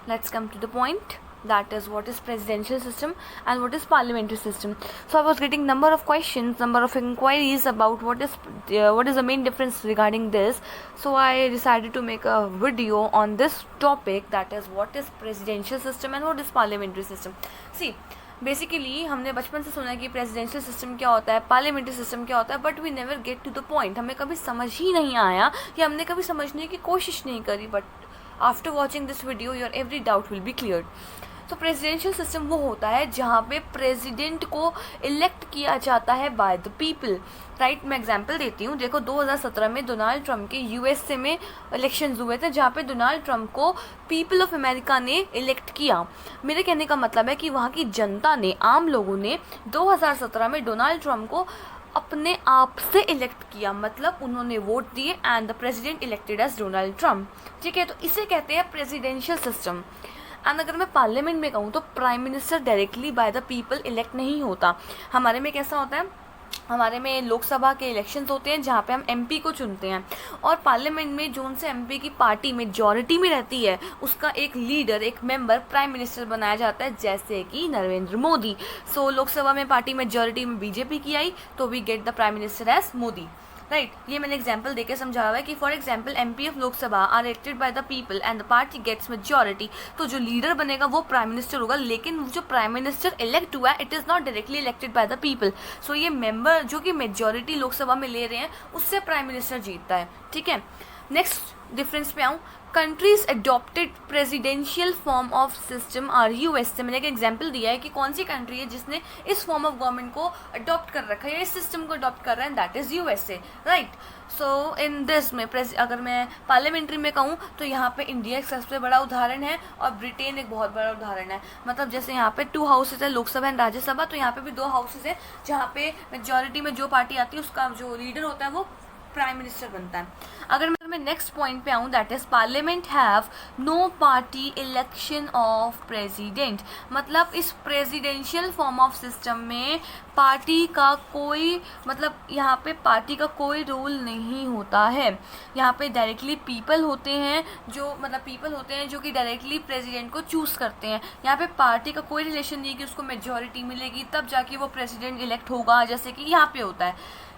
let's come to the point, that is what is presidential system and what is parliamentary system. So I was getting number of questions, number of inquiries about what is the main difference regarding this. So I decided to make a video on this topic, that is what is presidential system and what is parliamentary system. See, basically हमने बचपन से सुना है कि presidential system क्या होता है, parliamentary system क्या होता है, but we never get to the point. हमें कभी समझ ही नहीं आया या हमने कभी समझने की कोशिश नहीं करी. But after watching this video your every doubt will be cleared. तो प्रेसिडेंशियल सिस्टम वो होता है जहाँ पे प्रेसिडेंट को इलेक्ट किया जाता है बाय द पीपल. राइट, मैं एग्जांपल देती हूँ. देखो 2017 में डोनाल्ड ट्रंप के यूएसए में इलेक्शंस हुए थे जहाँ पे डोनाल्ड ट्रंप को पीपल ऑफ अमेरिका ने इलेक्ट किया. मेरे कहने का मतलब है कि वहाँ की जनता ने, आम लोगों ने 2017 में डोनाल्ड ट्रंप को अपने आप से इलेक्ट किया. मतलब उन्होंने वोट दिए and the president elected as Donald Trump. ठीक है, तो इसे कहते हैं प्रेसिडेंशियल सिस्टम. एंड अगर मैं पार्लियामेंट में कहूँ तो prime minister directly by the people elect नहीं होता. हमारे में कैसा होता है, हमारे में लोकसभा के इलेक्शंस होते हैं जहाँ पे हम एमपी को चुनते हैं, और पार्लियामेंट में जोन से एमपी की पार्टी मेजॉरिटी में रहती है उसका एक लीडर, एक मेंबर प्राइम मिनिस्टर बनाया जाता है, जैसे कि नरेंद्र मोदी. सो लोकसभा में पार्टी मेजॉरिटी में बीजेपी की आई तो we get the prime minister as Modi. Right, ये मैंने एग्जाम्पल देके समझा हुआ है कि for example MP of Lok Sabha are elected by the people and the party gets majority. तो जो लीडर बनेगा वो प्राइम मिनिस्टर होगा, लेकिन जो प्राइम मिनिस्टर इलेक्ट हुआ है it is not directly elected by the people. So ये मेंबर जो कि मेजॉरिटी लोकसभा में ले रहे हैं उससे प्राइम मिनिस्टर जीतता है. ठीक है, नेक्स्ट डिफरेंस पे आऊँ. Countries adopted presidential form of system are USA. मैंने एक एग्जांपल दिया है कि कौन सी कंट्री है जिसने इस फॉर्म ऑफ गवर्नमेंट को अडॉप्ट कर रखा है या इस सिस्टम को अडॉप्ट कर रहा है, that is USA. Right, so in this में अगर मैं पार्लियामेंट्री में कहूँ तो यहाँ पे इंडिया एक सबसे बड़ा उदाहरण है और ब्रिटेन एक बहुत बड़ा उदाहरण है. मतलब जैसे यहाँ पे 2 हाउसेज है, लोकसभा एंड राज्यसभा, तो यहाँ पे भी 2 हाउसेज है जहाँ पे मेजॉरिटी में जो पार्टी आती है उसका जो लीडर होता है वो प्राइम मिनिस्टर बनता है. अगर मैं नेक्स्ट पॉइंट पे आऊँ, that is parliament have no party election of president. मतलब इस प्रेसिडेंशियल फॉर्म ऑफ सिस्टम में पार्टी का कोई, मतलब यहाँ पे पार्टी का कोई रोल नहीं होता है. यहाँ पे डायरेक्टली पीपल होते हैं जो कि डायरेक्टली प्रेसिडेंट को चूज करते हैं. यहाँ पे पार्टी का कोई रिलेशन नहीं कि उसको मेजॉरिटी मिलेगी तब जाके वो प्रेसिडेंट इलेक्ट होगा, जैसे कि यहाँ पे होता है.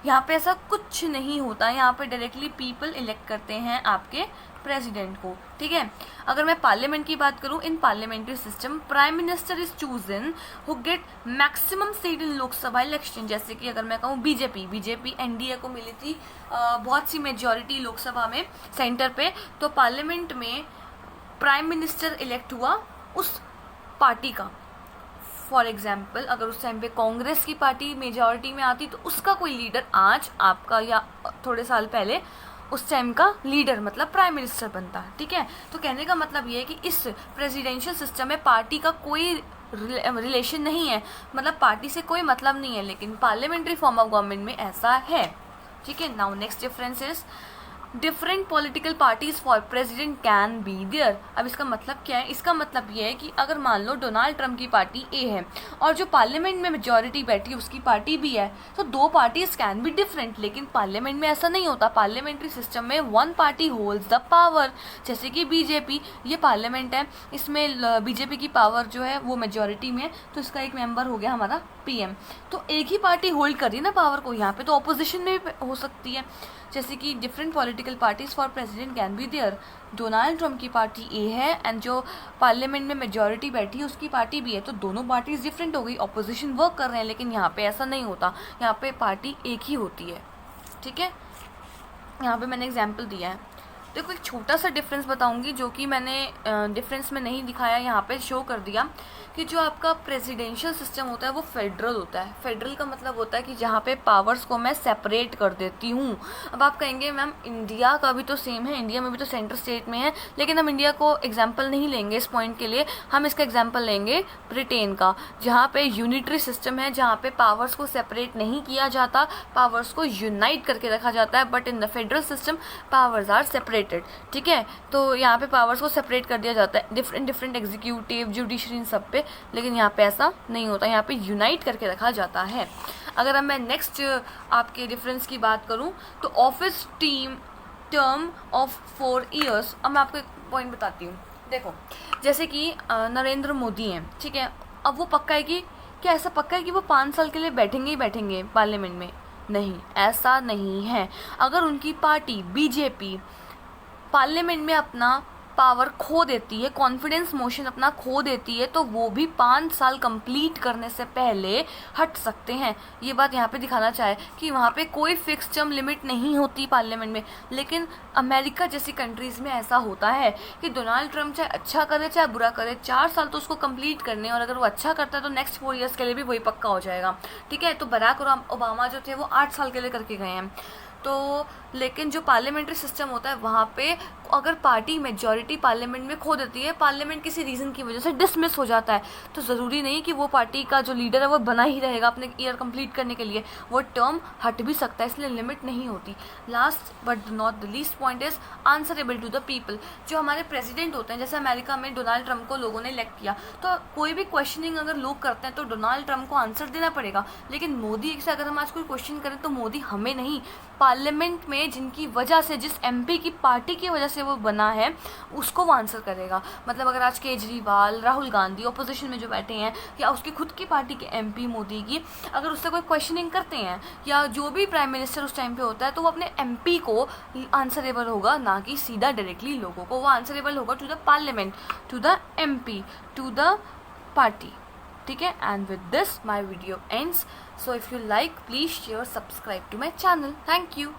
यहाँ पे ऐसा कुछ नहीं होता. यहाँ पे डायरेक्टली पीपल इलेक्ट करते हैं आपके प्रेसिडेंट को. ठीक है, अगर मैं पार्लियामेंट की बात करूँ, इन parliamentary system prime minister is chosen who get maximum seat in Lok Sabha election. जैसे कि अगर मैं कहूँ बीजेपी एनडीए को मिली थी बहुत सी मेजॉरिटी लोकसभा में सेंटर पे, तो पार्लियामेंट में प्राइम मिनिस्टर इलेक्ट हुआ उस पार्टी का. फॉर एग्जाम्पल अगर उस टाइम पे कांग्रेस की पार्टी मेजॉरिटी में आती तो उसका कोई लीडर आज आपका या थोड़े साल पहले उस टाइम का लीडर मतलब प्राइम मिनिस्टर बनता है. ठीक है, तो कहने का मतलब ये है कि इस प्रेसिडेंशियल सिस्टम में पार्टी का कोई रिलेशन नहीं है, मतलब पार्टी से कोई मतलब नहीं है, लेकिन पार्लियामेंट्री फॉर्म ऑफ गवर्नमेंट में ऐसा है. ठीक है, now next difference is different political parties for president can be there. अब इसका मतलब क्या है, इसका मतलब ये है कि अगर मान लो डोनाल्ड ट्रंप की पार्टी ए है और जो पार्लियामेंट में मेजॉरिटी बैठी है उसकी पार्टी बी है, तो 2 पार्टीज कैन बी डिफरेंट. लेकिन पार्लियामेंट में ऐसा नहीं होता. पार्लियामेंट्री सिस्टम में 1 पार्टी होल्ड्स द पावर. जैसे कि बीजेपी, ये पार्लियामेंट है, इसमें बीजेपी की पावर जो है वो मेजॉरिटी में है, तो इसका एक मेंबर हो गया हमारा पीएम. तो एक ही पार्टी होल्ड कर रही है ना पावर को. यहाँ पे तो ऑपोजिशन में भी हो सकती है, जैसे कि different political parties for president can be there. Donald Trump की पार्टी ए है एंड जो पार्लियामेंट में मेजॉरिटी बैठी है उसकी पार्टी भी है, तो दोनों पार्टीज डिफरेंट हो गई, ऑपोजिशन वर्क कर रहे हैं. लेकिन यहाँ पे ऐसा नहीं होता, यहाँ पे पार्टी एक ही होती है. ठीक है, यहाँ पे मैंने एग्जाम्पल दिया है. देखो एक छोटा सा डिफरेंस बताऊंगी जो कि मैंने डिफरेंस में नहीं दिखाया, यहाँ पे शो कर दिया कि जो आपका प्रेसिडेंशियल सिस्टम होता है वो फेडरल होता है. फेडरल का मतलब होता है कि जहाँ पे पावर्स को मैं सेपरेट कर देती हूँ. अब आप कहेंगे मैम इंडिया का भी तो सेम है, इंडिया में भी तो सेंटर स्टेट में है, लेकिन हम इंडिया को एग्जाम्पल नहीं लेंगे इस पॉइंट के लिए. हम इसका एग्जाम्पल लेंगे ब्रिटेन का, जहाँ पे यूनिटरी सिस्टम है, जहाँ पे पावर्स को सेपरेट नहीं किया जाता, पावर्स को यूनाइट करके रखा जाता है. But in the federal system powers are separated. ठीक है, तो यहाँ पे पावर्स को सेपरेट कर दिया जाता है डिफरेंट एग्जीक्यूटिव, जुडिशरी, इन सब पे. लेकिन यहाँ पे ऐसा नहीं होता, यहाँ पे यूनाइट करके रखा जाता है. अगर अब मैं नेक्स्ट आपके डिफरेंस की बात करूँ तो ऑफिस टर्म ऑफ 4 years. अब मैं आपको एक पॉइंट बताती हूँ. देखो, जैसे कि नरेंद्र मोदी हैं, ठीक है, अब वो पक्का है कि क्या ऐसा पक्का है कि वो 5 साल के लिए बैठेंगे ही बैठेंगे पार्लियामेंट में? नहीं, ऐसा नहीं है। अगर उनकी पार्टी बीजेपी पार्लियामेंट में अपना पावर खो देती है, कॉन्फिडेंस मोशन अपना खो देती है, तो वो भी 5 साल कंप्लीट करने से पहले हट सकते हैं। ये बात यहाँ पे दिखाना चाहे कि वहाँ पे कोई फिक्स टर्म लिमिट नहीं होती पार्लियामेंट में। लेकिन अमेरिका जैसी कंट्रीज़ में ऐसा होता है कि डोनाल्ड ट्रंप चाहे अच्छा करे चाहे बुरा करे, 4 साल तो उसको कंप्लीट करने, और अगर वो अच्छा करता है तो नेक्स्ट 4 ईयर्स के लिए भी वही पक्का हो जाएगा। ठीक है, तो बराक ओबामा जो थे वो 8 साल के लिए करके गए हैं। तो लेकिन जो पार्लियामेंट्री सिस्टम होता है वहाँ पे अगर पार्टी मेजॉरिटी पार्लियामेंट में खो देती है, पार्लियामेंट किसी रीज़न की वजह से डिसमिस हो जाता है, तो ज़रूरी नहीं कि वो पार्टी का जो लीडर है वो बना ही रहेगा अपने ईयर कंप्लीट करने के लिए, वो टर्म हट भी सकता है, इसलिए लिमिट नहीं होती। Last but not the least point is answerable to the people. जो हमारे प्रेसिडेंट होते हैं, जैसे अमेरिका में डोनाल्ड ट्रंप को लोगों ने इलेक्ट किया, तो कोई भी क्वेश्चनिंग अगर लोग करते हैं तो डोनाल्ड ट्रंप को आंसर देना पड़ेगा। लेकिन मोदी से अगर हम आज कोई क्वेश्चन करें तो मोदी हमें नहीं, पार्लियामेंट में जिनकी वजह से, जिस एमपी की पार्टी की वजह से वो बना है, उसको वो आंसर करेगा। मतलब अगर आज केजरीवाल, राहुल गांधी ओपोजिशन में जो बैठे हैं, या उसकी खुद की पार्टी के एमपी मोदी की, अगर उससे कोई क्वेश्चनिंग करते हैं, या जो भी प्राइम मिनिस्टर उस टाइम पे होता है, तो वो अपने एमपी को आंसरेबल होगा, ना कि सीधा डायरेक्टली लोगों को। वो आंसरेबल होगा to the parliament, to the MP, to the party. ठीक है, and with this my video ends. So if you like, please share, subscribe to my channel. Thank you.